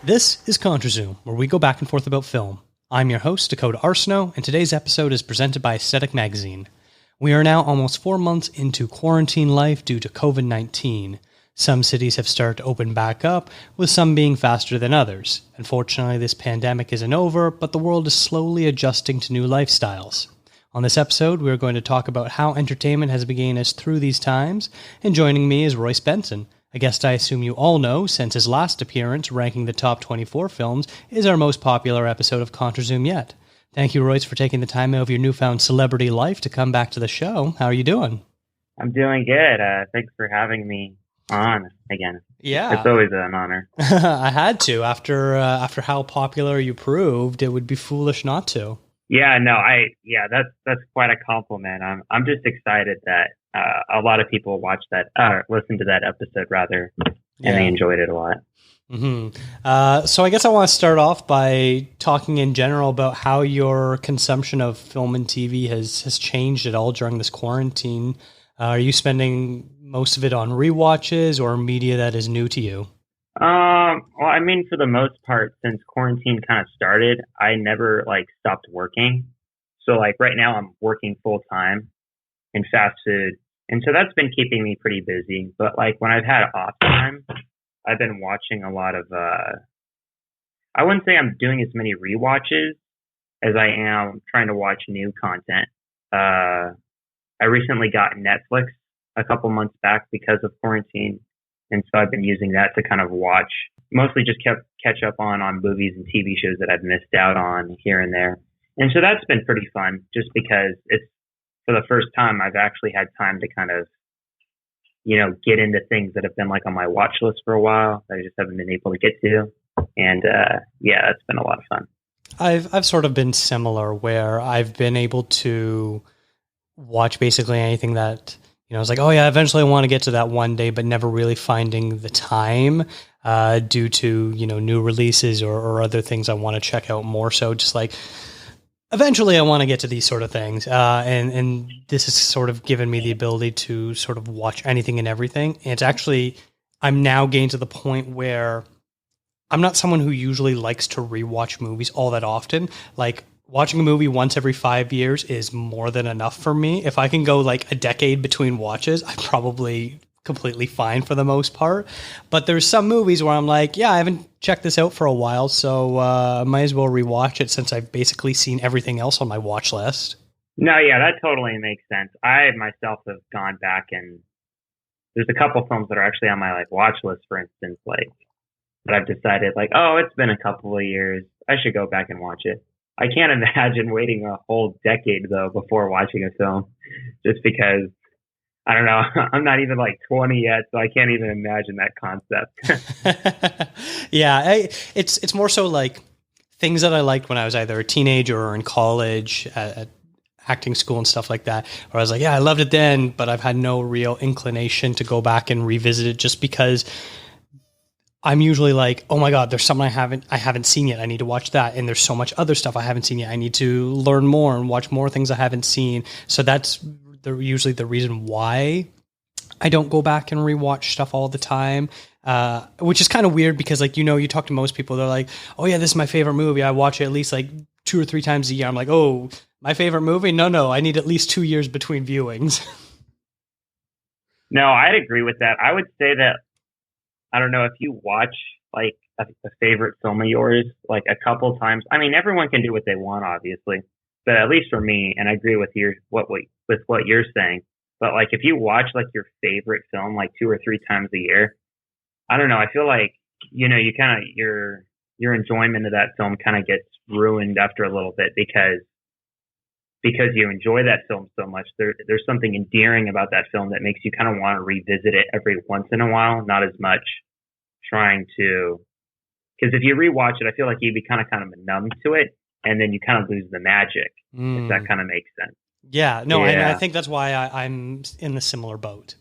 This is ContraZoom, where we go back and forth about film. I'm your host, Dakota Arsenault, and today's episode is presented by Aesthetic Magazine. We are now almost 4 months into quarantine life due to COVID-19. Some cities have started to open back up, with some being faster than others. Unfortunately, this pandemic isn't over, but the world is slowly adjusting to new lifestyles. On this episode, we are going to talk about how entertainment has begun us through these times, and joining me is Royce Benson, a guest I assume you all know since his last appearance ranking the top 24 films is our most popular episode of ContraZoom yet. Thank you, Royce, for taking the time out of your newfound celebrity life to come back to the show. How are you doing? I'm doing good. Thanks for having me on again. Yeah. It's always an honor. I had to. After how popular you proved, it would be foolish not to. Yeah, no, that's quite a compliment. I'm just excited that a lot of people watched that, listened to that episode rather, and they enjoyed it a lot. Mm-hmm. So I guess I want to start off by talking in general about how your consumption of film and TV has changed at all during this quarantine. Are you spending most of it on rewatches or media that is new to you? Well, I mean, for the most part, since quarantine kind of started, I never stopped working. So right now I'm working full time in fast food. And so that's been keeping me pretty busy. But when I've had off time, I've been watching a lot of, I wouldn't say I'm doing as many rewatches as I am trying to watch new content. I recently got Netflix a couple months back because of quarantine. And so I've been using that to kind of watch, mostly just catch up on movies and TV shows that I've missed out on here and there. And so that's been pretty fun just because it's, for the first time, I've actually had time to kind of, get into things that have been on my watch list for a while that I just haven't been able to get to. And that's been a lot of fun. I've sort of been similar where I've been able to watch basically anything that, I was oh yeah, eventually I want to get to that one day, but never really finding the time due to, new releases or other things I want to check out more. So just eventually I want to get to these sort of things. And this has sort of given me the ability to sort of watch anything and everything. And it's actually, I'm now getting to the point where I'm not someone who usually likes to rewatch movies all that often. Watching a movie once every 5 years is more than enough for me. If I can go a decade between watches, I'm probably completely fine for the most part. But there's some movies where I'm yeah, I haven't checked this out for a while, so I might as well rewatch it since I've basically seen everything else on my watch list. No, yeah, that totally makes sense. I myself have gone back and there's a couple films that are actually on my watch list, for instance, that I've decided oh, it's been a couple of years, I should go back and watch it. I can't imagine waiting a whole decade though before watching a film, just because I don't know. I'm not even 20 yet, so I can't even imagine that concept. Yeah, it's more so things that I liked when I was either a teenager or in college at acting school and stuff like that. Where I was yeah, I loved it then, but I've had no real inclination to go back and revisit it just because I'm usually oh my God, there's something I haven't seen yet. I need to watch that. And there's so much other stuff I haven't seen yet. I need to learn more and watch more things I haven't seen. So that's usually the reason why I don't go back and rewatch stuff all the time. Which is kind of weird because you talk to most people, they're oh yeah, this is my favorite movie. I watch it at least 2 or 3 times a year. I'm oh, my favorite movie? No, I need at least 2 years between viewings. No, I'd agree with that. I would say that, I don't know, if you watch a favorite film of yours a couple times, I mean, everyone can do what they want, obviously, but at least for me, and I agree with what you're saying, but if you watch your favorite film 2 or 3 times a year, I don't know, I feel you kind of your enjoyment of that film kind of gets ruined after a little bit because you enjoy that film so much. There's something endearing about that film that makes you kind of want to revisit it every once in a while, not as much trying to, because if you rewatch it, I feel you become kind of numb to it, and then you kind of lose the magic, if that kind of makes sense. Yeah, no, yeah. I think that's why I'm in the similar boat.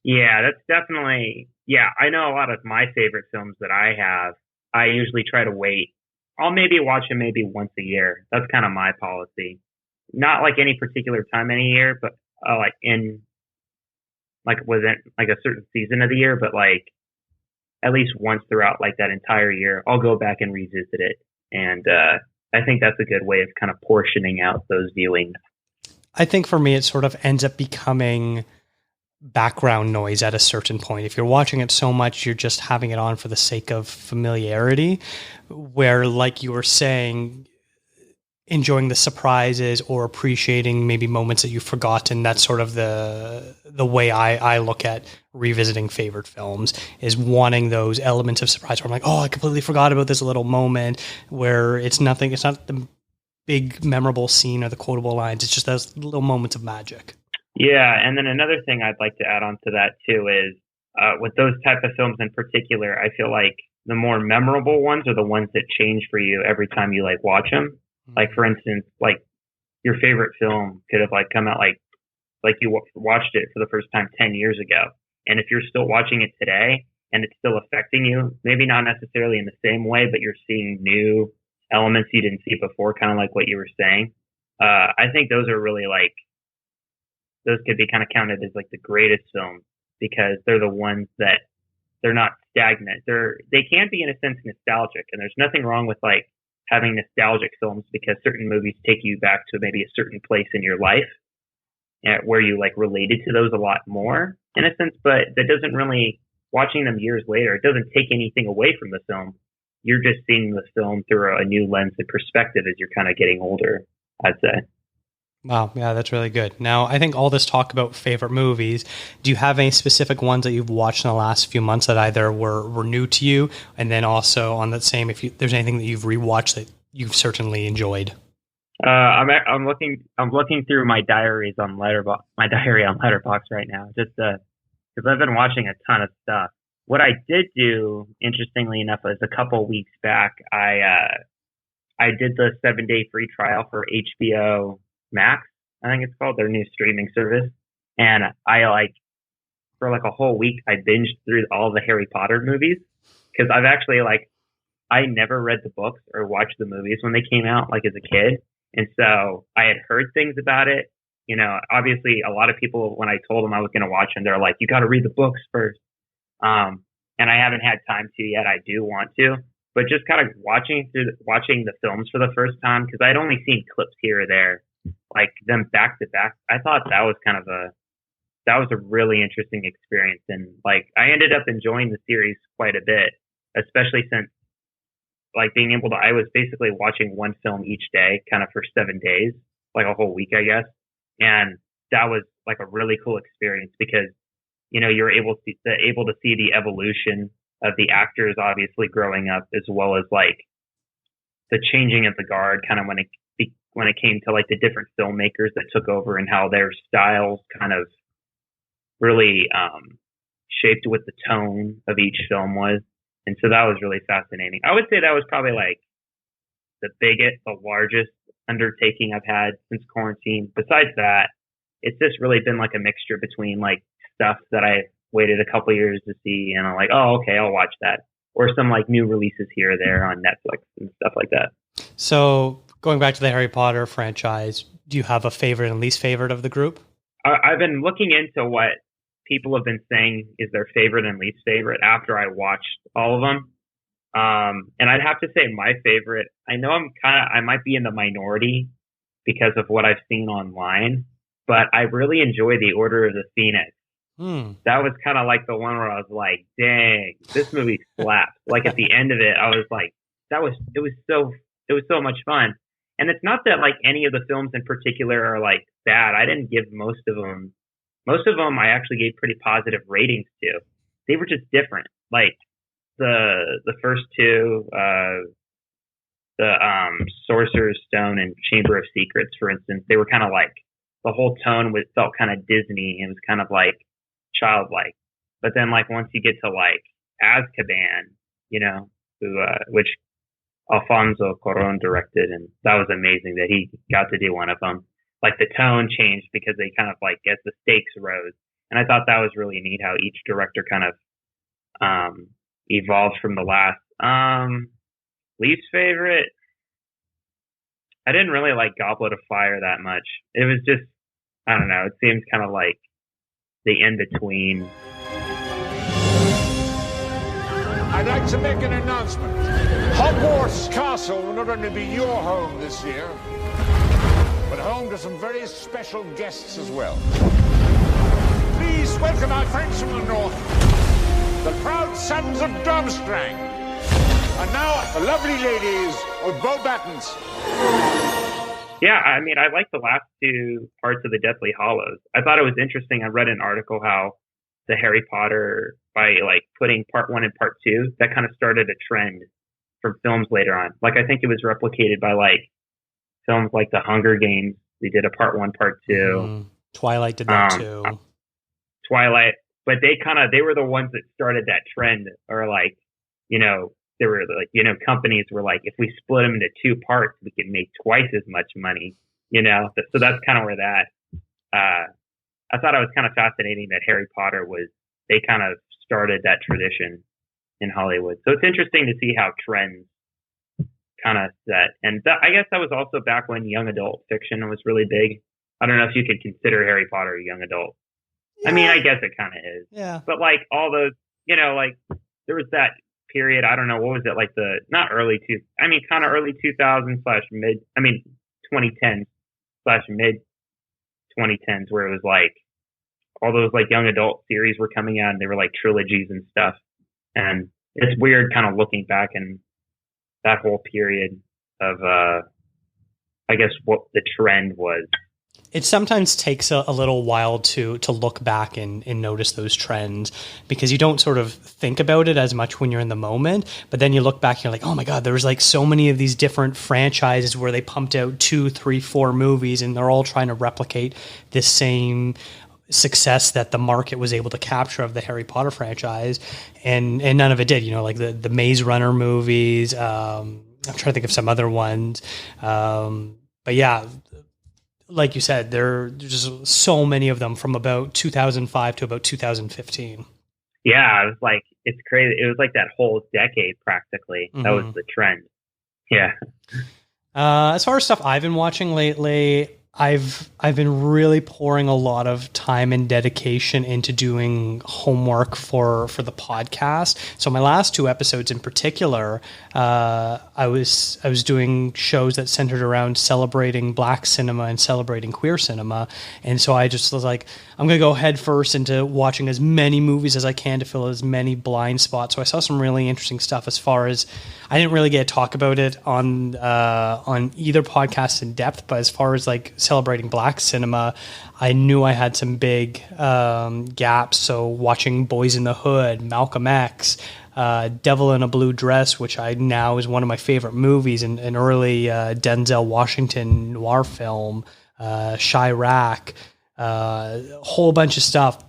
Yeah, that's definitely, yeah, I know a lot of my favorite films that I have, I usually try to wait. I'll maybe watch them maybe once a year. That's kind of my policy. Not any particular time in a year, but in within a certain season of the year, but at least once throughout like that entire year, I'll go back and revisit it. And I think that's a good way of kind of portioning out those viewings. I think for me, it sort of ends up becoming background noise at a certain point. If you're watching it so much, you're just having it on for the sake of familiarity, where, like you were saying, enjoying the surprises or appreciating maybe moments that you've forgotten. That's sort of the way I look at revisiting favorite films, is wanting those elements of surprise where I'm like, oh, I completely forgot about this little moment, where it's not the big memorable scene or the quotable lines. It's just those little moments of magic. Yeah, and then another thing I'd like to add on to that too is with those type of films in particular, I feel like the more memorable ones are the ones that change for you every time you like watch them. Like, for instance, like your favorite film could have like come out like you watched it for the first time 10 years ago. And if you're still watching it today and it's still affecting you, maybe not necessarily in the same way, but you're seeing new elements you didn't see before, kind of like what you were saying. I think those are really like, those could be kind of counted as like the greatest films, because they're the ones that they're not stagnant. They can be in a sense nostalgic, and there's nothing wrong with like having nostalgic films, because certain movies take you back to maybe a certain place in your life where you like related to those a lot more in a sense, but that doesn't really, watching them years later, it doesn't take anything away from the film. You're just seeing the film through a new lens and perspective as you're kind of getting older, I'd say. Wow. Yeah, that's really good. Now, I think all this talk about favorite movies, do you have any specific ones that you've watched in the last few months that either were new to you, and then also on that same, there's anything that you've rewatched that you've certainly enjoyed? I'm looking through my diary on Letterboxd right now, just because I've been watching a ton of stuff. What I did do, interestingly enough, is a couple weeks back, I did the 7-day free trial for HBO Max, I think it's called, their new streaming service. And I for like a whole week, I binged through all the Harry Potter movies, because I've actually I never read the books or watched the movies when they came out, like as a kid. And so I had heard things about it. You know, obviously a lot of people, when I told them I was going to watch them, they're like, you got to read the books first. And I haven't had time to yet. I do want to, but just kind of watching the films for the first time, because I'd only seen clips here or there, like them back to back. I thought that was a really interesting experience. And like, I ended up enjoying the series quite a bit, especially since like being able to, I was basically watching one film each day kind of for 7 days, like a whole week, I guess. And that was like a really cool experience, because, you know, you're able to see the evolution of the actors obviously growing up, as well as like the changing of the guard kind of when it came to like the different filmmakers that took over and how their styles kind of really shaped what the tone of each film was. And so that was really fascinating. I would say that was probably like the largest undertaking I've had since quarantine. Besides that, it's just really been like a mixture between like stuff that I waited a couple years to see, and I'm like, oh, okay, I'll watch that. Or some like new releases here or there on Netflix and stuff like that. So going back to the Harry Potter franchise, do you have a favorite and least favorite of the group? I've been looking into what people have been saying is their favorite and least favorite after I watched all of them. And I'd have to say my favorite, I know I might be in the minority because of what I've seen online, but I really enjoy the Order of the Phoenix. That was kind of like the one where I was like, dang, this movie slaps. Like at the end of it, I was like, it was so much fun. And it's not that like any of the films in particular are like bad. I didn't give most of them I actually gave pretty positive ratings to. They were just different. Like the first two, the Sorcerer's Stone and Chamber of Secrets, for instance, they were kind of like, the whole tone felt kind of Disney. It was kind of like childlike. But then like once you get to like Azkaban, you know, which Alfonso Cuarón directed, and that was amazing that he got to do one of them. Like the tone changed because they kind of like, as the stakes rose. And I thought that was really neat how each director kind of evolved from the last. Least favorite, I didn't really like Goblet of Fire that much. It was just, I don't know, it seems kind of like the in-between. I'd like to make an announcement. Hogwarts Castle will not only be your home this year, but home to some very special guests as well. Please welcome our friends from the north, the proud sons of Durmstrang. And now, the lovely ladies of Beauxbatons. Yeah, I mean, I like the last two parts of the Deathly Hallows. I thought it was interesting. I read an article how the Harry Potter, by like putting part 1 and part 2, that kind of started a trend from films later on. Like, I think it was replicated by like films like The Hunger Games. They did a part 1, part 2. Twilight did that too. Twilight, but they were the ones that started that trend, or like, you know, they were like, you know, companies were like, if we split them into 2 parts, we can make twice as much money, you know? So that's kind of where that, I thought it was kind of fascinating that Harry Potter they kind of started that tradition in Hollywood. So it's interesting to see how trends kind of set. And I guess that was also back when young adult fiction was really big. I don't know if you could consider Harry Potter a young adult. Yeah. I mean, I guess it kind of is. Yeah. But like all those, you know, like there was that period, I don't know, what was it, like kind of early 2000s / mid, 2010s / mid 2010s, where it was like all those like young adult series were coming out, and they were like trilogies and stuff. And it's weird kind of looking back in that whole period of, I guess, what the trend was. It sometimes takes a little while to look back and notice those trends, because you don't sort of think about it as much when you're in the moment. But then you look back and you're like, oh my God, there was like so many of these different franchises where they pumped out 2, 3, 4 movies, and they're all trying to replicate this same success that the market was able to capture of the Harry Potter franchise. And none of it did, you know, like the Maze Runner movies. I'm trying to think of some other ones. But yeah, like you said, there's just so many of them from about 2005 to about 2015. Yeah, it was like, it's crazy. It was like that whole decade practically. Mm-hmm. That was the trend. Yeah. As far as stuff I've been watching lately, I've been really pouring a lot of time and dedication into doing homework for the podcast. So my last 2 episodes in particular, I was doing shows that centered around celebrating Black cinema and celebrating queer cinema. And so I just was like, I'm going to go head first into watching as many movies as I can to fill as many blind spots. So I saw some really interesting stuff. As far as, I didn't really get to talk about it on either podcast in depth, but as far as like celebrating Black cinema, I knew I had some big gaps. So watching Boys in the Hood, Malcolm X, Devil in a Blue Dress, which I now is one of my favorite movies, an early Denzel Washington noir film, Chirac, a whole bunch of stuff,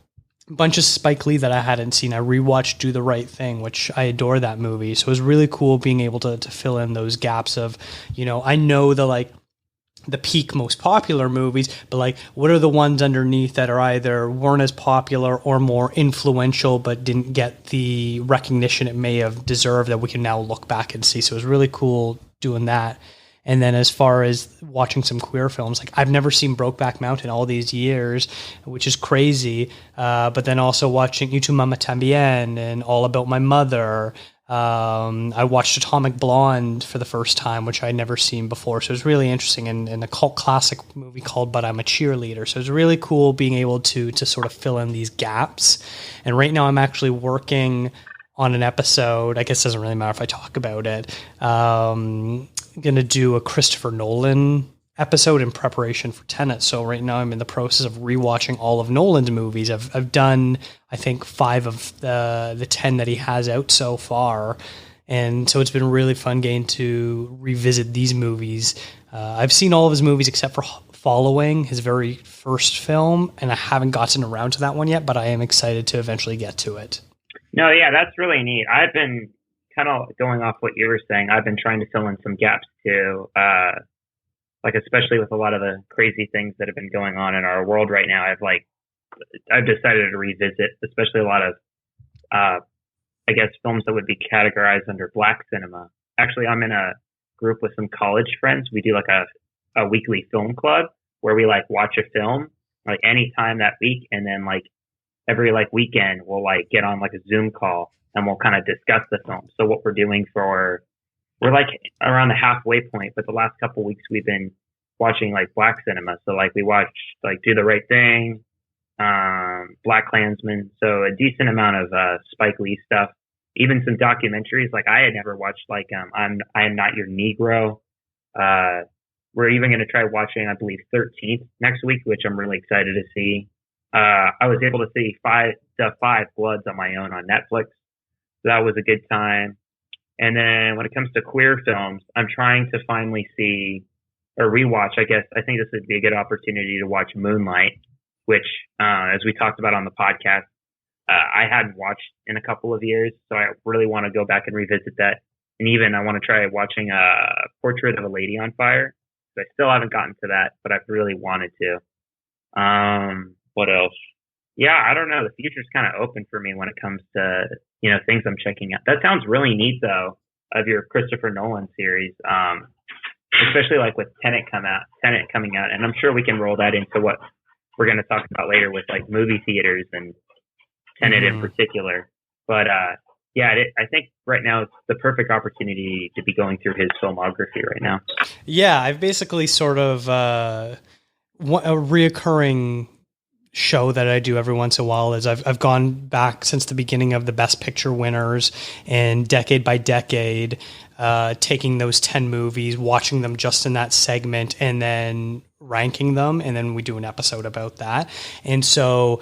a bunch of Spike Lee that I hadn't seen. I rewatched Do the Right Thing, which I adore that movie. So it was really cool being able to fill in those gaps of, you know, I know the peak most popular movies, but like what are the ones underneath that are either weren't as popular or more influential but didn't get the recognition it may have deserved that we can now look back and see. So it was really cool doing that. And then as far as watching some queer films, like I've never seen Brokeback Mountain all these years, which is crazy. But then also watching You Tu Mama Tambien and All About My Mother. I watched Atomic Blonde for the first time, which I'd never seen before. So it was really interesting, and a cult classic movie called But I'm a Cheerleader. So it was really cool being able to sort of fill in these gaps. And right now I'm actually working on an episode. I guess it doesn't really matter if I talk about it. I'm going to do a Christopher Nolan episode in preparation for TENET. So right now I'm in the process of rewatching all of Nolan's movies. I've done, I think, 5 of the 10 that he has out so far. And so it's been really fun getting to revisit these movies. I've seen all of his movies except for Following, his very first film, and I haven't gotten around to that one yet, but I am excited to eventually get to it. No, yeah, that's really neat. I've been kind of going off what you were saying. I've been trying to fill in some gaps too. Like especially with a lot of the crazy things that have been going on in our world right now, I've decided to revisit, especially a lot of, I guess, films that would be categorized under Black cinema. Actually, I'm in a group with some college friends. We do like a weekly film club where we like watch a film like any time that week, and then like every like weekend we'll like get on like a Zoom call and we'll kind of discuss the film. So what we're doing we're like around the halfway point, but the last couple weeks we've been watching like black cinema. So like we watched like Do the Right Thing, Black Klansman. So a decent amount of Spike Lee stuff, even some documentaries. Like I had never watched like I Am Not Your Negro. We're even going to try watching, I believe, 13th next week, which I'm really excited to see. I was able to see Five Bloods on my own on Netflix. So that was a good time. And then when it comes to queer films, I'm trying to finally see or rewatch, I guess. I think this would be a good opportunity to watch Moonlight, which, as we talked about on the podcast, I hadn't watched in a couple of years. So I really want to go back and revisit that. And even I want to try watching Portrait of a Lady on Fire. I still haven't gotten to that, but I've really wanted to. What else? Yeah, I don't know. The future's kind of open for me when it comes to, things I'm checking out. That sounds really neat, though, of your Christopher Nolan series, especially like with Tenet coming out. And I'm sure we can roll that into what we're going to talk about later with like movie theaters and Tenet in particular. But I think right now it's the perfect opportunity to be going through his filmography right now. Yeah, I've basically sort of a reoccurring show that I do every once in a while is I've gone back since the beginning of the Best Picture winners and decade by decade, taking those 10 movies, watching them just in that segment and then ranking them. And then we do an episode about that. And so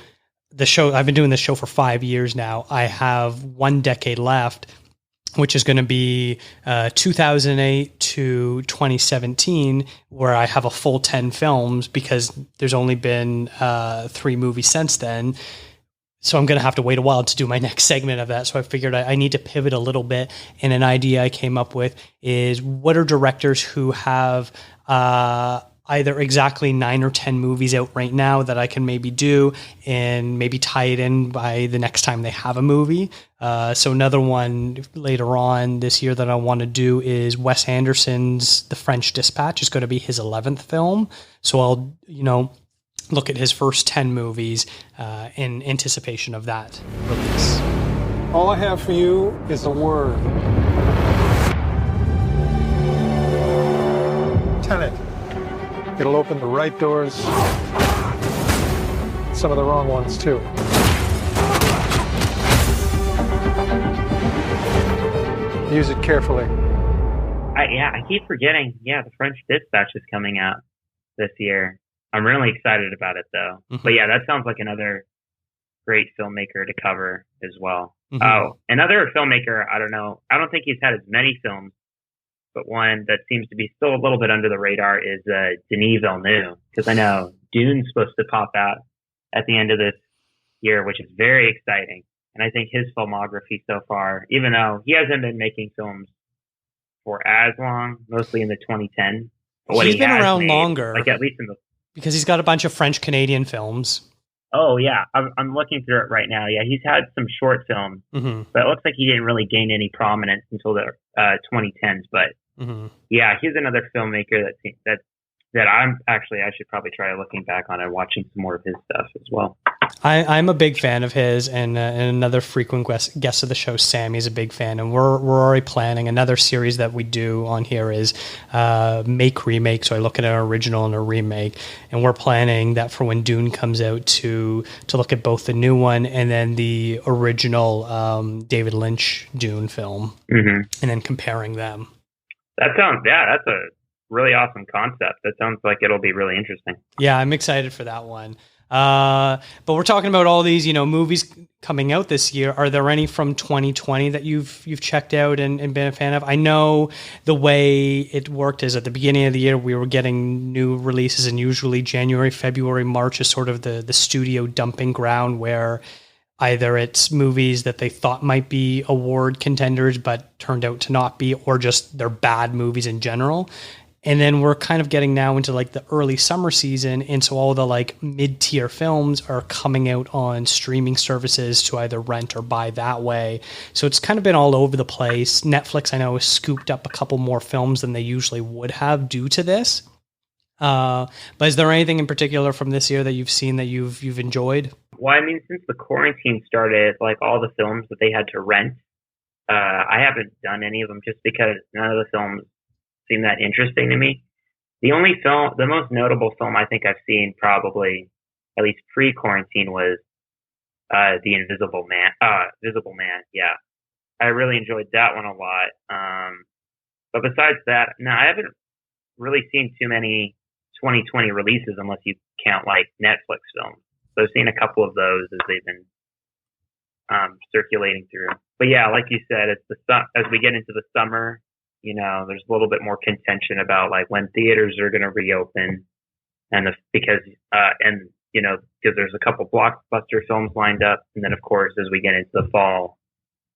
I've been doing this show for 5 years now. I have 1 decade left, which is going to be 2008 to 2017, where I have a full 10 films because there's only been 3 movies since then. So I'm going to have to wait a while to do my next segment of that. So I figured I need to pivot a little bit. And an idea I came up with is what are directors who have either exactly 9 or 10 movies out right now that I can maybe do and maybe tie it in by the next time they have a movie. So another one later on this year that I want to do is Wes Anderson's The French Dispatch is going to be his 11th film. So I'll, look at his first 10 movies in anticipation of that release. All I have for you is a word. Tenet. It'll open the right doors, some of the wrong ones too. Use it carefully. I keep forgetting. Yeah, The French Dispatch is coming out this year. I'm really excited about it though. Mm-hmm. But yeah, that sounds like another great filmmaker to cover as well. Mm-hmm. Oh, another filmmaker, I don't know. I don't think he's had as many films, but one that seems to be still a little bit under the radar is Denis Villeneuve, because I know Dune's supposed to pop out at the end of this year, which is very exciting. And I think his filmography so far, even though he hasn't been making films for as long, mostly in the 2010s, but what he's been around longer, like at least in the because he's got a bunch of French Canadian films. Oh yeah, I'm looking through it right now. Yeah, he's had some short films, but it looks like he didn't really gain any prominence until the 2010s. But yeah, he's another filmmaker that I should probably try looking back on and watching some more of his stuff as well. I'm a big fan of his, and another frequent guest of the show, Sammy, is a big fan, and we're already planning another series that we do on here is make remake. So I look at an original and a remake, and we're planning that for when Dune comes out to look at both the new one and then the original David Lynch Dune film, and then comparing them. That's a really awesome concept. That sounds like it'll be really interesting. Yeah, I'm excited for that one. But we're talking about all these, movies coming out this year. Are there any from 2020 that you've checked out and been a fan of? I know the way it worked is at the beginning of the year, we were getting new releases, and usually January, February, March is sort of the studio dumping ground where either it's movies that they thought might be award contenders, but turned out to not be, or just they're bad movies in general. And then we're kind of getting now into like the early summer season. And so all the like mid-tier films are coming out on streaming services to either rent or buy that way. So it's kind of been all over the place. Netflix, I know, has scooped up a couple more films than they usually would have due to this. But is there anything in particular from this year that you've seen that you've enjoyed? Well, I mean, since the quarantine started, like all the films that they had to rent, I haven't done any of them just because none of the films seem that interesting to me. The most notable film I think I've seen probably, at least pre-quarantine, was The Invisible Man. Visible Man, yeah. I really enjoyed that one a lot. But besides that, no, I haven't really seen too many 2020 releases unless you count like Netflix films. So I've seen a couple of those as they've been circulating through. But yeah, like you said, it's as we get into the summer, there's a little bit more contention about like when theaters are going to reopen, because there's a couple blockbuster films lined up, and then of course as we get into the fall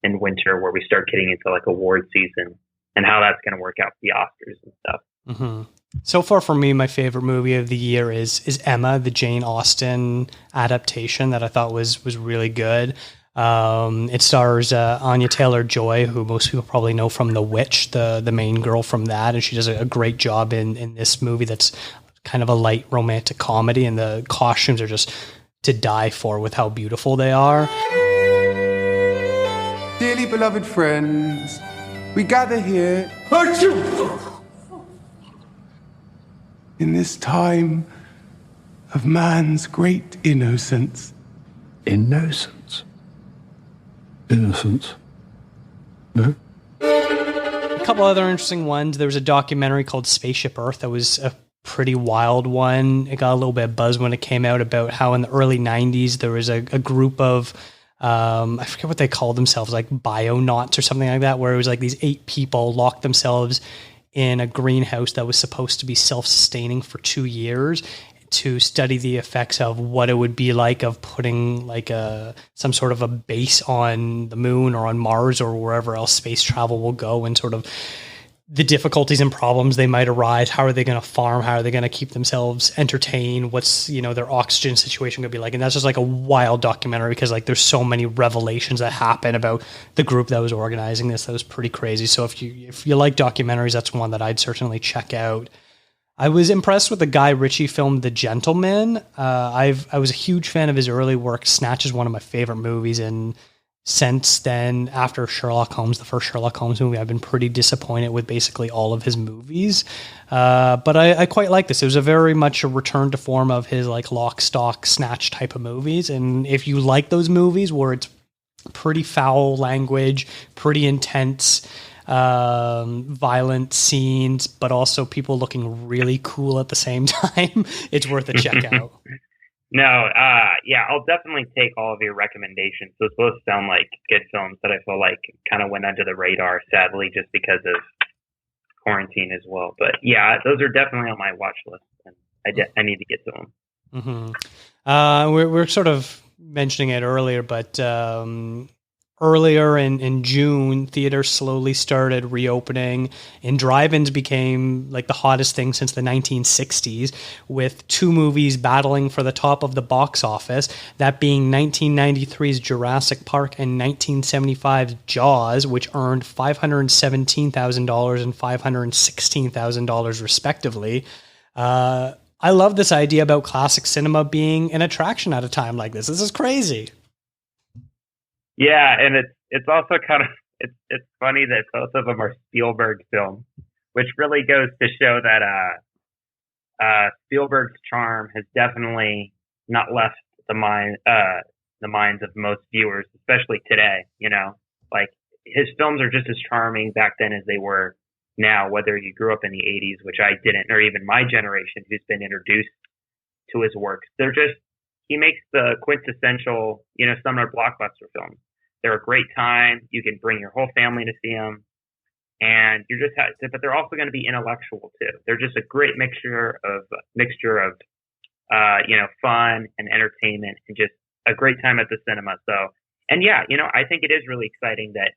and winter where we start getting into like award season and how that's going to work out for the Oscars and stuff. Mm-hmm. So far for me, my favorite movie of the year is Emma, the Jane Austen adaptation that I thought was really good. It stars Anya Taylor-Joy, who most people probably know from The Witch, the main girl from that, and she does a great job in this movie that's kind of a light romantic comedy, and the costumes are just to die for with how beautiful they are. Dearly beloved friends, we gather here in this time of man's great innocence. Innocence? Innocence? No? A couple other interesting ones. There was a documentary called Spaceship Earth that was a pretty wild one. It got a little bit of buzz when it came out about how in the early 90s there was a group of I forget what they called themselves, like bionauts or something like that, where it was like these 8 people locked themselves in a greenhouse that was supposed to be self-sustaining for 2 years to study the effects of what it would be like of putting like some sort of a base on the moon or on Mars or wherever else space travel will go, and sort of the difficulties and problems they might arise. How are they going to farm? How are they going to keep themselves entertained? What's, their oxygen situation going to be like? And that's just like a wild documentary because like there's so many revelations that happen about the group that was organizing this. That was pretty crazy. So if you like documentaries, that's one that I'd certainly check out. I was impressed with the Guy Ritchie film, The Gentleman. I was a huge fan of his early work. Snatch is one of my favorite movies, and since then, after Sherlock Holmes, the first Sherlock Holmes movie, I've been pretty disappointed with basically all of his movies. But I quite like this. It was a very much a return to form of his like Lock, Stock, Snatch type of movies. And if you like those movies where it's pretty foul language, pretty intense, violent scenes, but also people looking really cool at the same time, it's worth a check out. No, yeah, I'll definitely take all of your recommendations. Those both sound like good films that I feel like kind of went under the radar, sadly, just because of quarantine as well. But yeah, those are definitely on my watch list, and I need to get to them. Mm-hmm. We're sort of mentioning it earlier, but earlier in June, theaters slowly started reopening, and drive-ins became like the hottest thing since the 1960s, with 2 movies battling for the top of the box office, that being 1993's Jurassic Park and 1975's Jaws, which earned $517,000 and $516,000 respectively. I love this idea about classic cinema being an attraction at a time like this. This is crazy. Yeah, and it's also kind of it's funny that both of them are Spielberg films, which really goes to show that Spielberg's charm has definitely not left the minds of most viewers, especially today. Like his films are just as charming back then as they were now. Whether you grew up in the '80s, which I didn't, or even my generation who's been introduced to his works, he makes the quintessential, summer blockbuster films. They're a great time. You can bring your whole family to see them, and but they're also going to be intellectual too. They're just a great mixture of fun and entertainment, and just a great time at the cinema. So, and yeah, I think it is really exciting that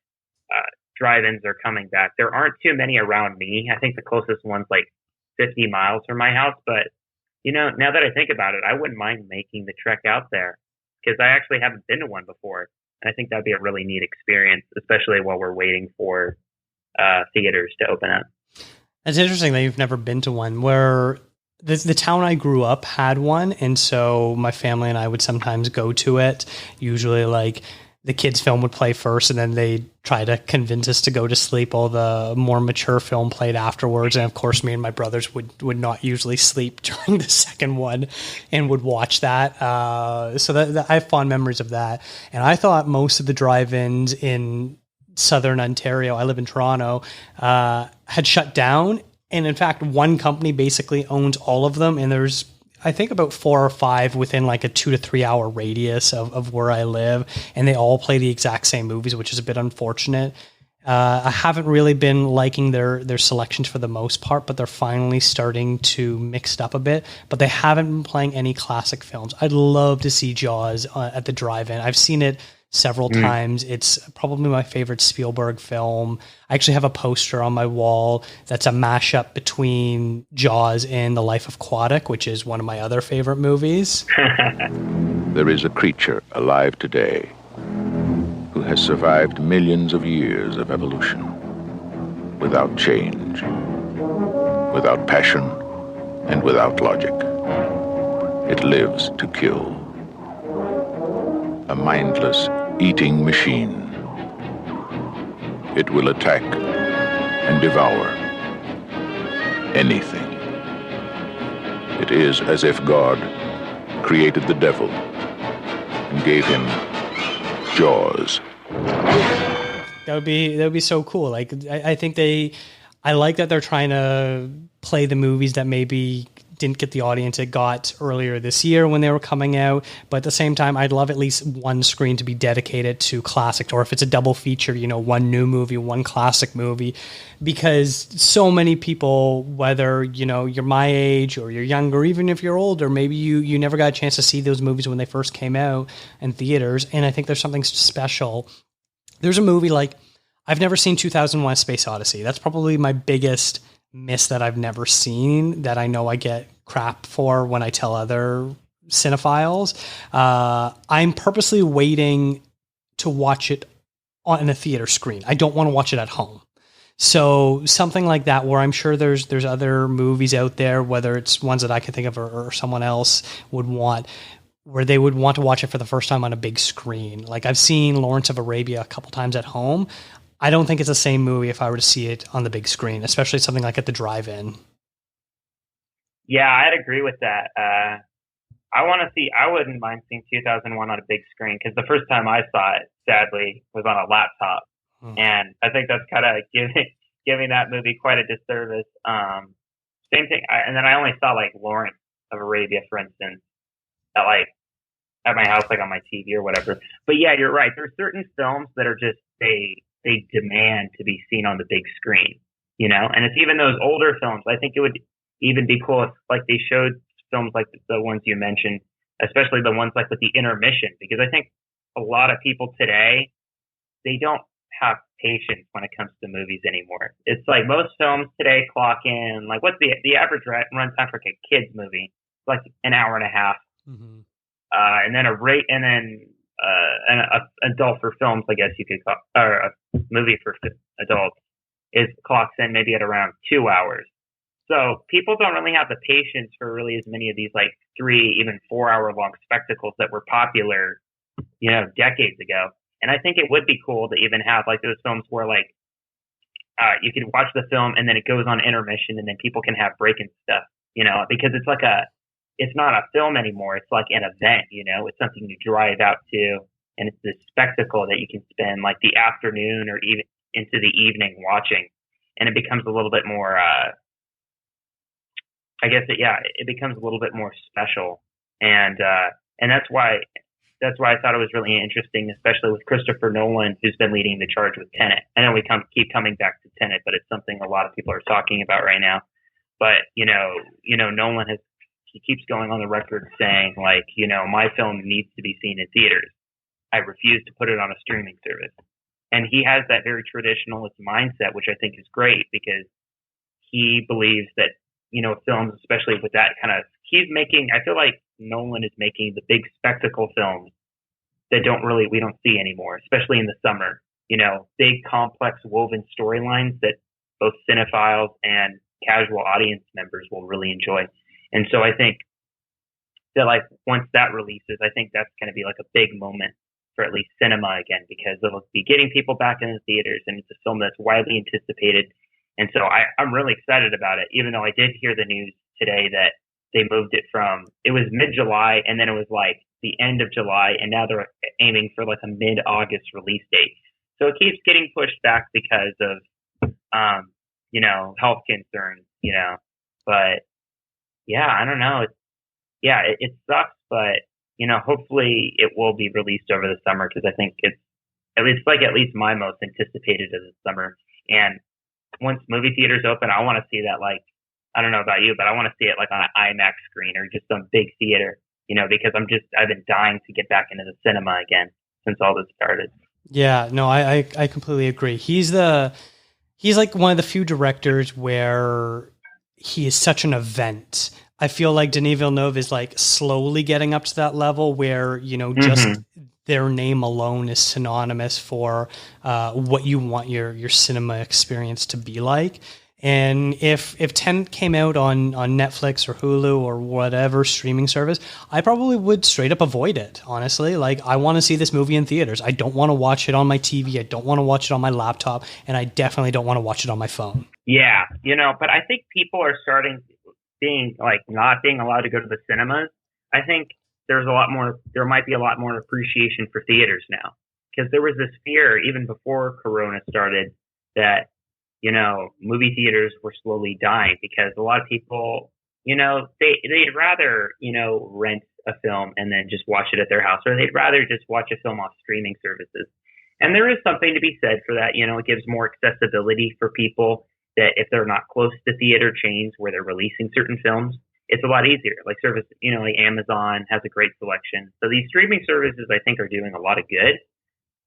drive-ins are coming back. There aren't too many around me. I think the closest one's like 50 miles from my house, but now that I think about it, I wouldn't mind making the trek out there because I actually haven't been to one before. And I think that'd be a really neat experience, especially while we're waiting for theaters to open up. It's interesting that you've never been to one. Where the town I grew up had one, and so my family and I would sometimes go to it. Usually, like the kids' film would play first, and then they try to convince us to go to sleep. All the more mature film played afterwards, and of course, me and my brothers would not usually sleep during the second one, and would watch that. So that I have fond memories of that. And I thought most of the drive-ins in Southern Ontario, I live in Toronto, had shut down. And in fact, one company basically owns all of them. And there's, I think, about 4 or 5 within like a 2 to 3 hour radius of where I live. And they all play the exact same movies, which is a bit unfortunate. I haven't really been liking their selections for the most part, but they're finally starting to mix it up a bit. But they haven't been playing any classic films. I'd love to see Jaws at the drive-in. I've seen it several times. It's probably my favorite Spielberg film. I actually have a poster on my wall that's a mashup between Jaws and The Life of Aquatic, which is one of my other favorite movies. There is a creature alive today who has survived millions of years of evolution without change, without passion, and without logic. It lives to kill. A mindless eating machine. It will attack and devour anything. It is as if God created the devil and gave him jaws. That would be so cool. Like I think I like that they're trying to play the movies that maybe didn't get the audience it got earlier this year when they were coming out. But at the same time, I'd love at least one screen to be dedicated to classics, or if it's a double feature, one new movie, one classic movie, because so many people, whether, you're my age or you're younger, even if you're older, maybe you never got a chance to see those movies when they first came out in theaters. And I think there's something special. There's a movie like, I've never seen 2001: Space Odyssey. That's probably my biggest miss that I've never seen, that I know I get crap for when I tell other cinephiles. I'm purposely waiting to watch it on a theater screen. I don't want to watch it at home. So something like that, where I'm sure there's other movies out there, whether it's ones that I can think of or someone else would want, where they would want to watch it for the first time on a big screen. Like I've seen Lawrence of Arabia a couple times at home. I don't think it's the same movie if I were to see it on the big screen, especially something like at the drive-in. Yeah, I'd agree with that. I wouldn't mind seeing 2001 on a big screen, because the first time I saw it, sadly, was on a laptop. And I think that's kind of giving that movie quite a disservice. Same thing. And then I only saw like Lawrence of Arabia, for instance, at my house, like on my TV or whatever. But yeah, you're right. There's certain films that are just, they demand to be seen on the big screen, and it's even those older films. I think it would even be cool if like they showed films like the ones you mentioned, especially the ones like with the intermission, because I think a lot of people today, they don't have patience when it comes to movies anymore. It's like most films today clock in, like what's the average runtime for a kid's movie? It's like an hour and a half. Mm-hmm. And then an adult for films, I guess you could call, or a movie for adults clocks in maybe at around 2 hours. So people don't really have the patience for really as many of these like 3, even 4 hour long spectacles that were popular, decades ago. And I think it would be cool to even have like those films where like, you can watch the film and then it goes on intermission and then people can have break and stuff, because it's not a film anymore. It's like an event, it's something you drive out to, and it's this spectacle that you can spend like the afternoon or even into the evening watching. And it becomes a little bit more, it becomes a little bit more special. And that's why I thought it was really interesting, especially with Christopher Nolan, who's been leading the charge with Tenet. I know we keep coming back to Tenet, but it's something a lot of people are talking about right now. But, Nolan he keeps going on the record saying, like, my film needs to be seen in theaters. I refuse to put it on a streaming service. And he has that very traditionalist mindset, which I think is great, because he believes that, films, especially with that kind of, I feel like Nolan is making the big spectacle films that we don't see anymore, especially in the summer, big complex woven storylines that both cinephiles and casual audience members will really enjoy. And so I think that like once that releases, I think that's going to be like a big moment for at least cinema again, because it'll be getting people back in the theaters, and it's a film that's widely anticipated. And so I'm really excited about it, even though I did hear the news today that they moved it from, it was mid-July, and then it was like the end of July, and now they're aiming for like a mid-August release date. So it keeps getting pushed back because of, health concerns, but yeah, I don't know. It sucks, but, hopefully it will be released over the summer, because I think it's like at least my most anticipated of the summer. And once movie theaters open, I want to see that, like, I don't know about you, but I want to see it like on an IMAX screen or just some big theater, because I've been dying to get back into the cinema again since all this started. Yeah, no, I completely agree. He's like one of the few directors where he is such an event. I feel like Denis Villeneuve is like slowly getting up to that level where, just their name alone is synonymous for what you want your cinema experience to be like. And if Tenet came out on Netflix or Hulu or whatever streaming service, I probably would straight up avoid it, honestly. Like, I want to see this movie in theaters. I don't want to watch it on my TV. I don't want to watch it on my laptop. And I definitely don't want to watch it on my phone. Yeah, but I think people are starting being like not being allowed to go to the cinemas. I think there might be a lot more appreciation for theaters now, because there was this fear even before Corona started that, movie theaters were slowly dying, because a lot of people, they'd rather, rent a film and then just watch it at their house, or they'd rather just watch a film off streaming services. And there is something to be said for that. It gives more accessibility for people that if they're not close to theater chains where they're releasing certain films, it's a lot easier. Like like Amazon has a great selection. So these streaming services, I think, are doing a lot of good,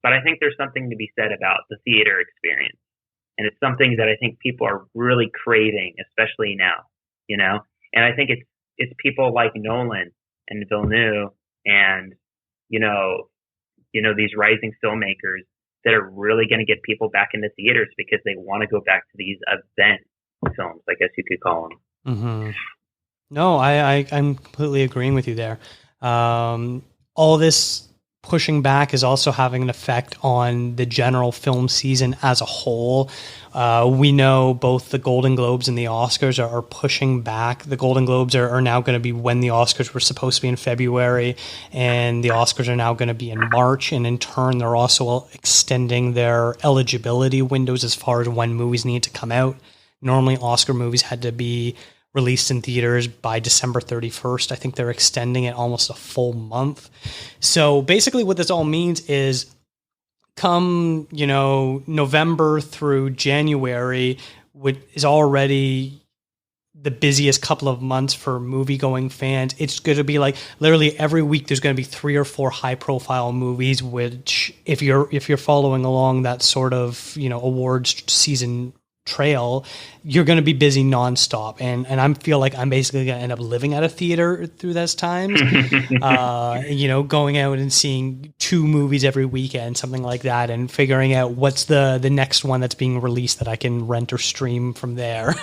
but I think there's something to be said about the theater experience. And it's something that I think people are really craving, especially now, and I think it's people like Nolan and Villeneuve and, these rising filmmakers that are really going to get people back into theaters, because they want to go back to these event films, I guess you could call them. Mm-hmm. No, I'm completely agreeing with you there. All this pushing back is also having an effect on the general film season as a whole. We know both the Golden Globes and the Oscars are pushing back. The Golden Globes are now going to be when the Oscars were supposed to be in February, and the Oscars are now going to be in March. And in turn, they're also extending their eligibility windows as far as when movies need to come out. Normally, Oscar movies had to be released in theaters by December 31st. I think they're extending it almost a full month. So basically what this all means is come, November through January, which is already the busiest couple of months for movie-going fans. It's going to be like literally every week there's going to be 3 or 4 high-profile movies, which if you're following along that sort of, awards season trail, you're going to be busy nonstop. And I feel like I'm basically going to end up living at a theater through those times, going out and seeing 2 movies every weekend, something like that, and figuring out what's the next one that's being released that I can rent or stream from there.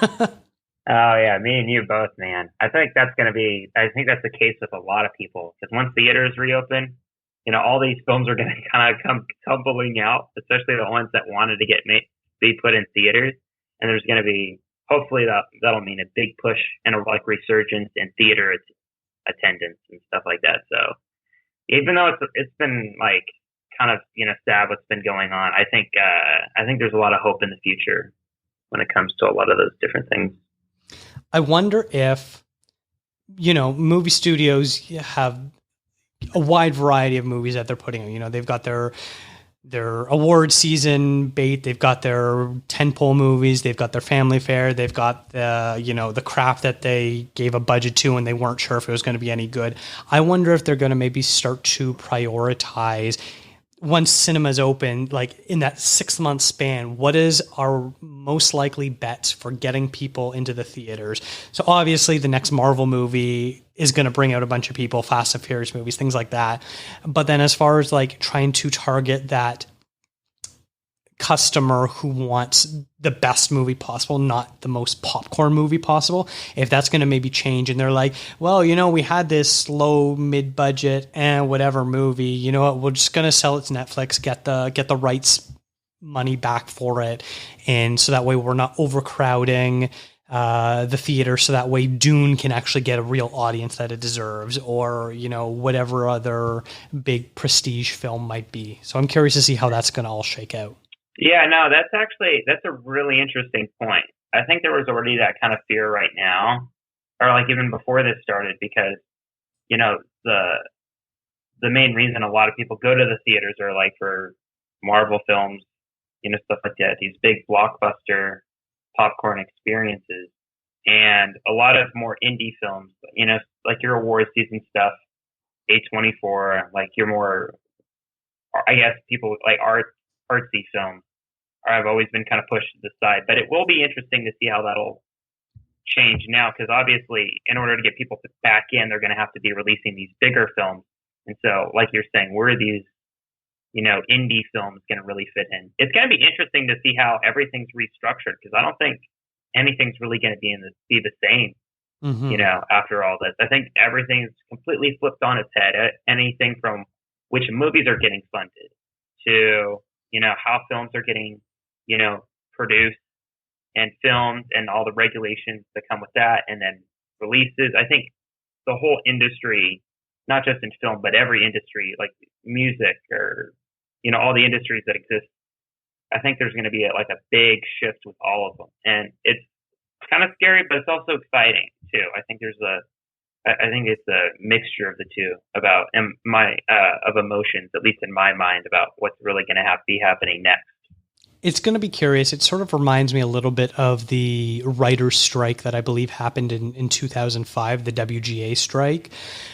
Oh yeah, me and you both, man. I think that's the case with a lot of people, because once theaters reopen, all these films are going to kind of come tumbling out, especially the ones that wanted to be put in theaters. And there's going to be, hopefully that'll mean a big push and a resurgence in theater attendance and stuff like that. So even though it's been like kind of, sad what's been going on, I think there's a lot of hope in the future when it comes to a lot of those different things. I wonder if, movie studios have a wide variety of movies that they're putting out. They've got their award season bait. They've got their tentpole movies. They've got their family fare. They've got the crap that they gave a budget to and they weren't sure if it was going to be any good. I wonder if they're going to maybe start to prioritize, once cinemas open, like in that 6-month span, what is our most likely bets for getting people into the theaters? So obviously the next Marvel movie is going to bring out a bunch of people, Fast and Furious movies, things like that. But then as far as like trying to target that customer who wants the best movie possible, not the most popcorn movie possible, if that's going to maybe change and they're like, well, we had this low mid-budget and whatever movie, you know what, we're just going to sell it to Netflix, get the rights money back for it. And so that way we're not overcrowding the theater, so that way Dune can actually get a real audience that it deserves, or whatever other big prestige film might be. So I'm curious to see how that's going to all shake out. Yeah, no, that's a really interesting point. I think there was already that kind of fear right now, or like even before this started, because the main reason a lot of people go to the theaters are like for Marvel films, stuff like that, these big blockbuster popcorn experiences, and a lot of more indie films, like your award season stuff, A24, like your more, I guess, people like artsy films have always been kind of pushed to the side. But it will be interesting to see how that'll change now, because obviously in order to get people back in, they're going to have to be releasing these bigger films. And so, like you're saying, where are these indie films going to really fit in? It's going to be interesting to see how everything's restructured, because I don't think anything's really going to be the same, after all this. I think everything's completely flipped on its head. Anything from which movies are getting funded to, how films are getting, produced and filmed, and all the regulations that come with that, and then releases. I think the whole industry, not just in film, but every industry, like music or, all the industries that exist, I think there's going to be a big shift with all of them. And it's kind of scary, but it's also exciting too. I think I think it's a mixture of the two of emotions, at least in my mind, about what's really going to be happening next. It's going to be curious. It sort of reminds me a little bit of the writer's strike that I believe happened in 2005, the WGA strike,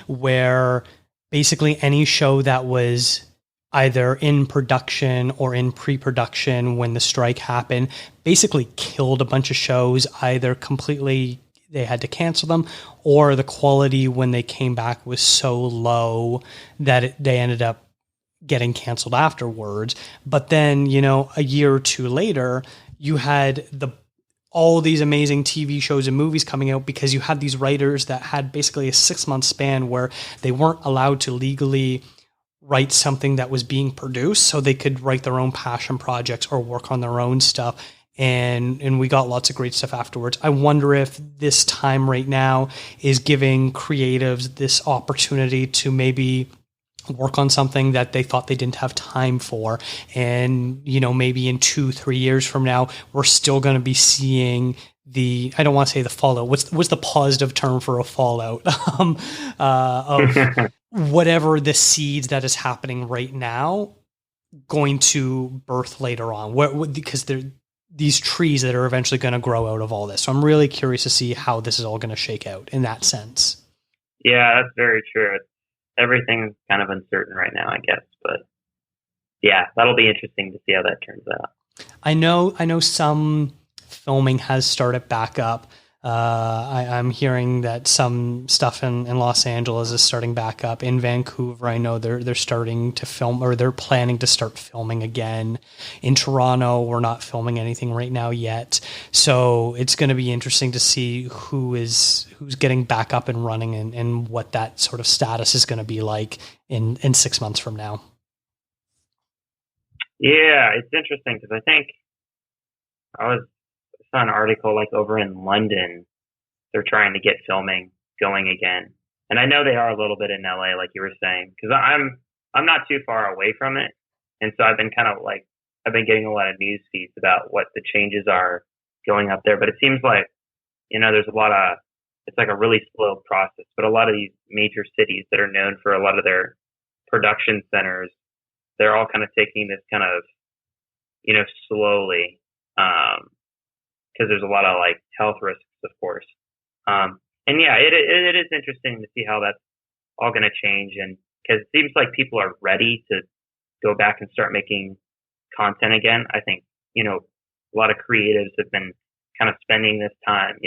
where basically any show that was either in production or in pre-production when the strike happened basically killed a bunch of shows. Either completely they had to cancel them, or the quality when they came back was so low that they ended up getting canceled afterwards. But then, a year or two later, you had all these amazing TV shows and movies coming out, because you had these writers that had basically a 6-month span where they weren't allowed to legally write something that was being produced, so they could write their own passion projects or work on their own stuff. And we got lots of great stuff afterwards. I wonder if this time right now is giving creatives this opportunity to maybe work on something that they thought they didn't have time for. And, maybe in 2-3 years from now, we're still going to be seeing I don't want to say the fallout. What's the positive term for a fallout? Of whatever the seeds that is happening right now going to birth later on, because they're these trees that are eventually going to grow out of all this. So I'm really curious to see how this is all going to shake out in that sense. Yeah, that's very true. Everything's kind of uncertain right now, I guess. But yeah, that'll be interesting to see how that turns out. I know some filming has started back up. I'm hearing that some stuff in Los Angeles is starting back up. In Vancouver, I know they're starting to film, or they're planning to start filming again. In Toronto, we're not filming anything right now yet. So it's going to be interesting to see who's getting back up and running, and what that sort of status is going to be like in 6 months from now. Yeah, it's interesting because I think I saw an article like over in London, they're trying to get filming going again. And I know they are a little bit in LA, like you were saying, because I'm not too far away from it. And so I've been getting a lot of news feeds about what the changes are going up there. But it seems like, there's it's like a really slow process, but a lot of these major cities that are known for a lot of their production centers, they're all kind of taking this kind of, slowly, because there's a lot of like health risks, of course. And yeah, it is interesting to see how that's all going to change. And because it seems like people are ready to go back and start making content again. I think, a lot of creatives have been kind of spending this time,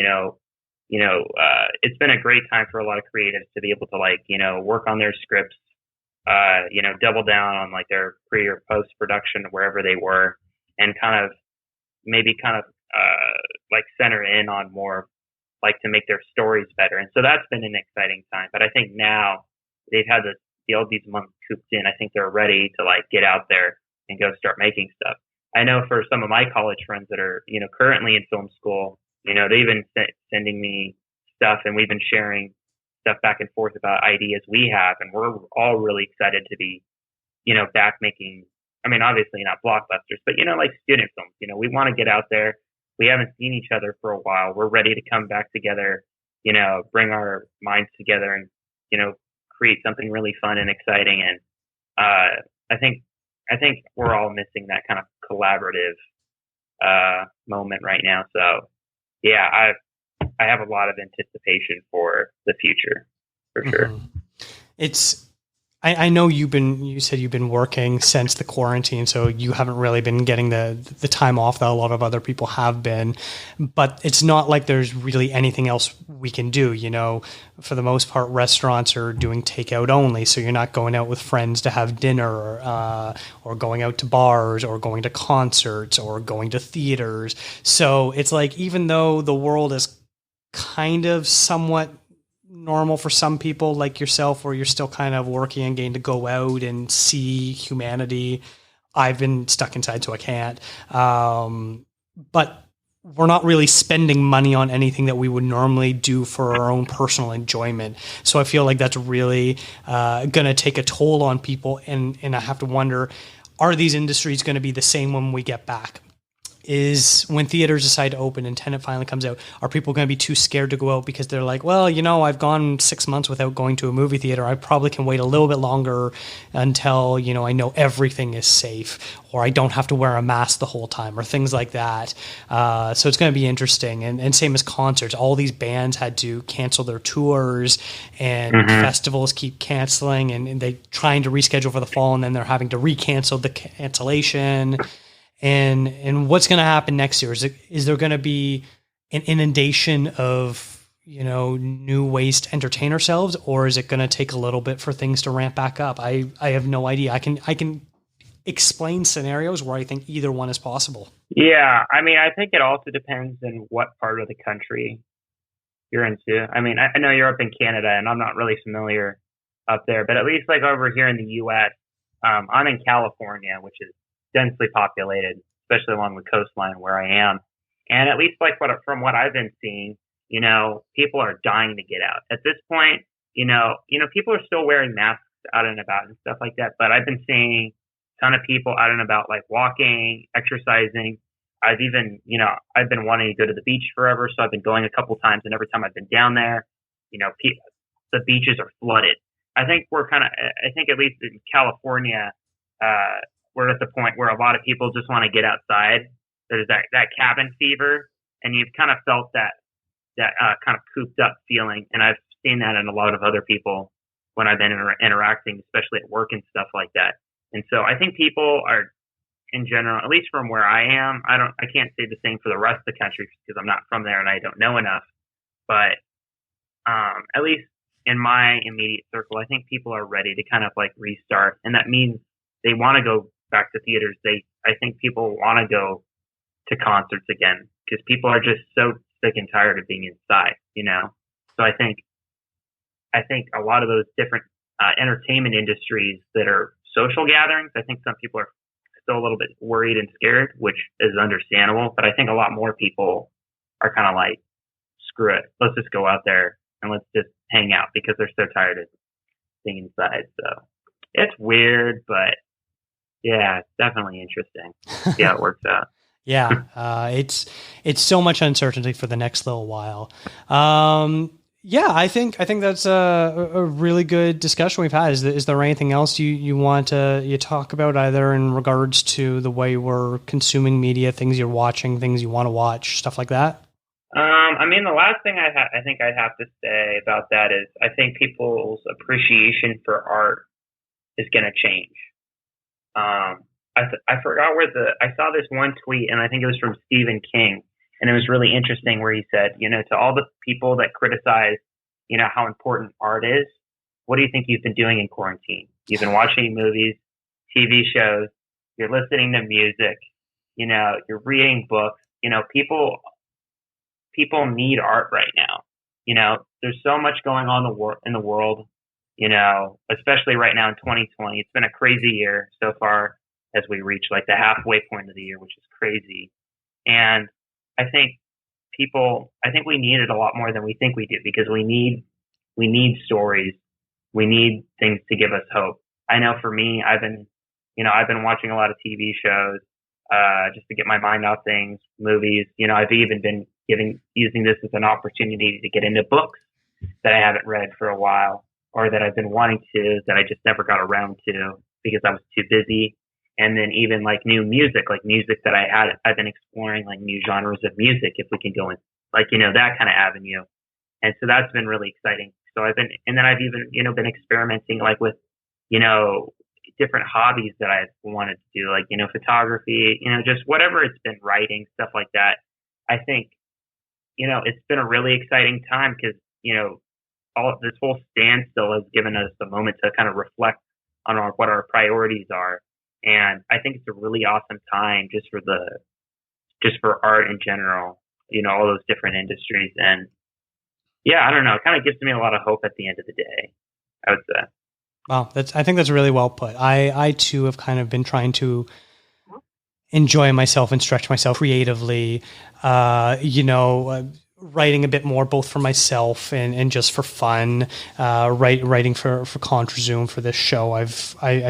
it's been a great time for a lot of creatives to be able to work on their scripts, double down on like their pre or post production wherever they were, and maybe like center in on more, like to make their stories better. And so that's been an exciting time. But I think now they've had the oldies month cooped in. I think they're ready to like get out there and go start making stuff. I know for some of my college friends that are, currently in film school, they've been sending me stuff, and we've been sharing stuff back and forth about ideas we have. And we're all really excited to be, back making, I mean, obviously not blockbusters, but, like student films. We want to get out there. We haven't seen each other for a while. We're ready to come back together, bring our minds together and, create something really fun and exciting. And I think we're all missing that kind of collaborative moment right now. So yeah, I have a lot of anticipation for the future, for sure. I know you said you've been working since the quarantine, so you haven't really been getting the time off that a lot of other people have been, but it's not like there's really anything else we can do. For the most part, restaurants are doing takeout only, so you're not going out with friends to have dinner, or going out to bars, or going to concerts, or going to theaters. So it's like, even though the world is kind of somewhat normal for some people like yourself, where you're still kind of working and getting to go out and see humanity, I've been stuck inside, so I can't. But we're not really spending money on anything that we would normally do for our own personal enjoyment. So I feel like that's really going to take a toll on people. And I have to wonder, are these industries going to be the same when we get back? Is when theaters decide to open and Tenet finally comes out, are people going to be too scared to go out because they're like, well, I've gone 6 months without going to a movie theater. I probably can wait a little bit longer until, I know everything is safe, or I don't have to wear a mask the whole time, or things like that. So it's going to be interesting. And same as concerts. All these bands had to cancel their tours, and festivals keep canceling, and they trying to reschedule for the fall, and then they're having to recancel the cancellation. And what's going to happen next year? Is there going to be an inundation of, new ways to entertain ourselves, or is it going to take a little bit for things to ramp back up? I have no idea. I can explain scenarios where I think either one is possible. Yeah. I mean, I think it also depends on what part of the country you're into. I mean, I know you're up in Canada, and I'm not really familiar up there, but at least like over here in the US, I'm in California, which is densely populated, especially along the coastline where I am. And at least like from what I've been seeing, people are dying to get out. At this point, people are still wearing masks out and about and stuff like that. But I've been seeing a ton of people out and about, like walking, exercising. I've even, I've been wanting to go to the beach forever. So I've been going a couple times, and every time I've been down there, the beaches are flooded. I think at least in California, we're at the point where a lot of people just want to get outside. There's that cabin fever, and you've kind of felt that kind of cooped up feeling. And I've seen that in a lot of other people when I've been interacting, especially at work and stuff like that. And so I think people are, in general, at least from where I am, I can't say the same for the rest of the country because I'm not from there and I don't know enough. But at least in my immediate circle, I think people are ready to kind of like restart, and that means they want to go back to theaters. I think people want to go to concerts again because people are just so sick and tired of being inside, So I think a lot of those different entertainment industries that are social gatherings, I think some people are still a little bit worried and scared, which is understandable. But I think a lot more people are kind of like, screw it, let's just go out there and let's just hang out because they're so tired of being inside. So it's weird, but yeah, it's definitely interesting. See how it works out. Yeah, it's so much uncertainty for the next little while. Yeah, I think that's a really good discussion we've had. Is there anything else you want to talk about, either in regards to the way we're consuming media, things you're watching, things you want to watch, stuff like that? I mean, the last thing I think I'd have to say about that is I think people's appreciation for art is going to change. I forgot I saw this one tweet, and I think it was from Stephen King, and it was really interesting where he said, to all the people that criticize, how important art is, what do you think you've been doing in quarantine? You've been watching movies, TV shows, you're listening to music, you're reading books. People need art right now. There's so much going on in the world, especially right now in 2020. It's been a crazy year so far as we reach like the halfway point of the year, which is crazy. And I think we need it a lot more than we think we do, because we need stories. We need things to give us hope. I know for me, I've been watching a lot of TV shows, just to get my mind off things, movies. I've even been using this as an opportunity to get into books that I haven't read for a while, or that I've been wanting to, that I just never got around to because I was too busy. And then even like new music, that I've been exploring like new genres of music, if we can go in that kind of avenue. And so that's been really exciting. So I've even, been experimenting like with, different hobbies that I've wanted to do, like, photography, just whatever it's been, writing, stuff like that. I think, it's been a really exciting time because, all of this whole standstill has given us a moment to kind of reflect on what our priorities are. And I think it's a really awesome time just for art in general, all those different industries. And yeah, I don't know, it kind of gives me a lot of hope at the end of the day, I would say. Wow, I think that's really well put. I too have kind of been trying to enjoy myself and stretch myself creatively, writing a bit more, both for myself and just for fun, writing for ContraZoom for this show. I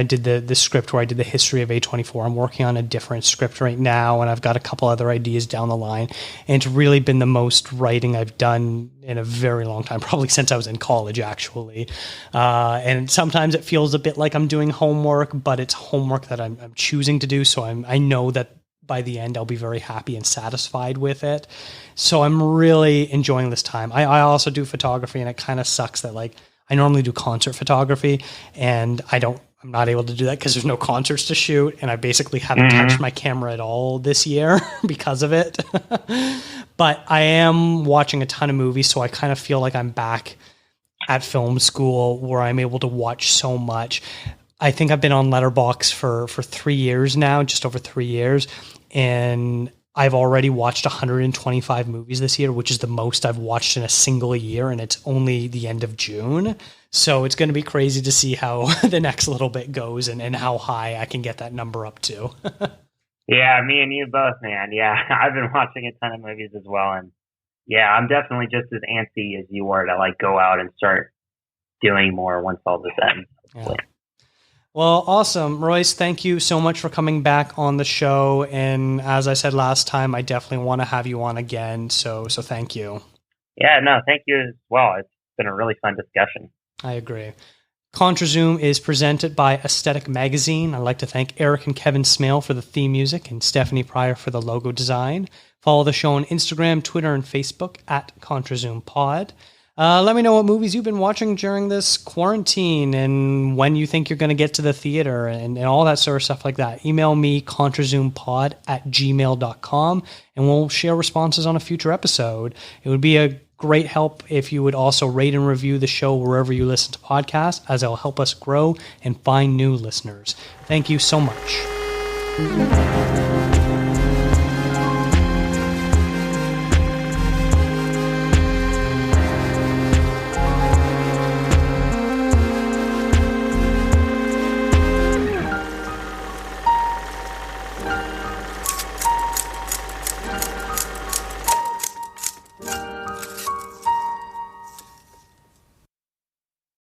did the script where I did the history of A24. I'm working on a different script right now, and I've got a couple other ideas down the line. And it's really been the most writing I've done in a very long time, probably since I was in college, actually. And sometimes it feels a bit like I'm doing homework, but it's homework that I'm choosing to do. So I know that by the end, I'll be very happy and satisfied with it. So I'm really enjoying this time. I also do photography, and it kind of sucks that like I normally do concert photography, and I'm not able to do that because there's no concerts to shoot, and I basically haven't touched my camera at all this year because of it. But I am watching a ton of movies, so I kind of feel like I'm back at film school where I'm able to watch so much. I think I've been on Letterboxd for 3 years now, just over 3 years. And I've already watched 125 movies this year, which is the most I've watched in a single year. And it's only the end of June. So it's going to be crazy to see how the next little bit goes and how high I can get that number up to. Yeah, me and you both, man. Yeah, I've been watching a ton of movies as well. And yeah, I'm definitely just as antsy as you are to like go out and start doing more once all this ends. Yeah. Well, awesome. Royce, thank you so much for coming back on the show. And as I said last time, I definitely want to have you on again. So thank you. Yeah, no, thank you as well. It's been a really fun discussion. I agree. ContraZoom is presented by Aesthetic Magazine. I'd like to thank Eric and Kevin Smale for the theme music and Stephanie Pryor for the logo design. Follow the show on Instagram, Twitter, and Facebook at ContraZoomPod. Let me know what movies you've been watching during this quarantine and when you think you're going to get to the theater and all that sort of stuff like that. Email me, ContraZoomPod@gmail.com, and we'll share responses on a future episode. It would be a great help if you would also rate and review the show wherever you listen to podcasts, as it'll help us grow and find new listeners. Thank you so much.